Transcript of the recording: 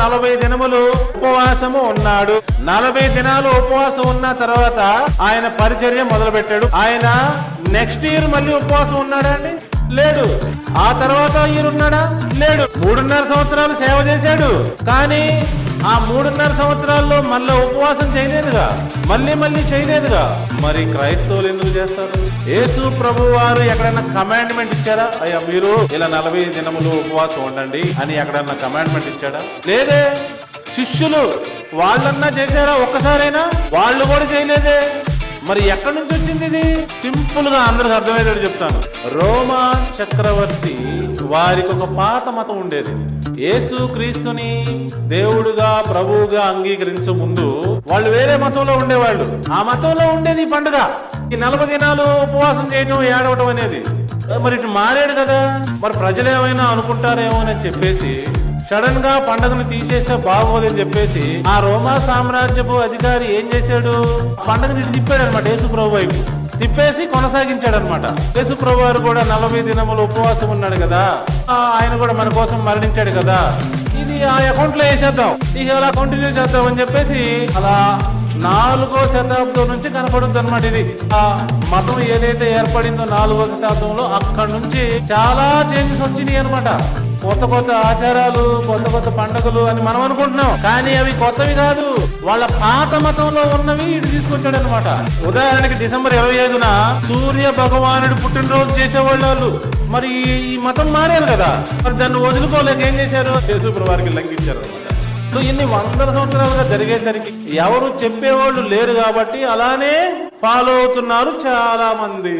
40 దినములు ఉపవాసము ఉన్నాడు. 40 దినాలు ఉపవాసం ఉన్న తర్వాత ఆయన పరిచర్య మొదలు పెట్టాడు. ఆయన నెక్స్ట్ ఇయర్ మళ్ళీ ఉపవాసం ఉన్నాడా అండి? లేడు. ఆ తర్వాత ఇయర్ ఉన్నాడా? లేడు. 3.5 సంవత్సరాలు సేవ చేశాడు. కానీ ఆ 3.5 సంవత్సరాల్లో మళ్ళీ ఉపవాసం చేయలేదుగా, మళ్ళీ చేయలేదుగా. మరి క్రైస్తవులు ఎందుకు చేస్తారు? యేసు ప్రభు వారు ఎక్కడైనా కమాండ్మెంట్ ఇచ్చారా? అయ్యా మీరు ఇలా 40 దినములు ఉపవాసం ఉండండి అని ఎక్కడన్నా కమాండ్మెంట్ ఇచ్చాడా? లేదే. శిష్యులు వాళ్ళన్నా చేశారా ఒక్కసారైనా? వాళ్ళు కూడా చేయలేదే. మరి ఎక్కడి నుంచి వచ్చింది ఇది? సింపుల్ గా అందరికి అర్థమయ్యేటట్టు చెప్తాను. రోమా చక్రవర్తి వారికి ఒక పాత మతం ఉండేది. యేసు క్రీస్తుని దేవుడుగా ప్రభువుగా అంగీకరించే ముందు వాళ్ళు వేరే మతంలో ఉండేవాళ్ళు. ఆ మతంలో ఉండేది ఈ పండుగ, ఈ 40 దినాలు ఉపవాసం చేయడం, ఏడవటం అనేది. మరి ఇటు మారాడు కదా, మరి ప్రజలు ఏమైనా అనుకుంటారేమో అని చెప్పేసి సడన్ గా పండుగను తీసేస్తే బాగోదని చెప్పేసి ఆ రోమా సామ్రాజ్యపు అధికారి ఏం చేశాడు? పండుగని ఇటు తిప్పాడు అనమాట. యేసు ప్రభు వైపు తిప్పేసి కొనసాగించాడు అనమాట. యేసు ప్రభు వారు కూడా 40 దినములు ఉపవాసం ఉన్నాడు కదా, ఆయన కూడా మన కోసం మరణించాడు కదా, ఇది ఆ అకౌంట్ లో వేసేద్దాం, ఇక అలా కంటిన్యూ చేద్దాం అని చెప్పేసి అలా 4వ శతాబ్దం నుంచి కనపడుతుంది అనమాట. ఇది ఆ మతం ఏదైతే ఏర్పడిందో 4వ శతాబ్దంలో, అక్కడ నుంచి చాలా చేంజెస్ వచ్చినాయి అనమాట. కొత్త ఆచారాలు, కొత్త పండుగలు అని మనం అనుకుంటున్నాం, కానీ అవి కొత్తవి కాదు. వాళ్ళ పాత మతంలో ఉన్నవి ఇటు తీసుకొచ్చాడు అనమాట. ఉదాహరణకి డిసెంబర్ 25న సూర్య భగవానుడు పుట్టినరోజు చేసేవాళ్ళు వాళ్ళు. మరి ఈ మతం మారారు కదా, మరి దాన్ని వదులుకోలేక ఏం చేశారు? యేసు ప్రభు వారికి లంఘించారు అనమాట. సో ఇన్ని 100 సంవత్సరాలుగా జరిగేసరికి ఎవరు చెప్పేవాళ్ళు లేరు కాబట్టి అలానే ఫాలో అవుతున్నారు చాలా మంది.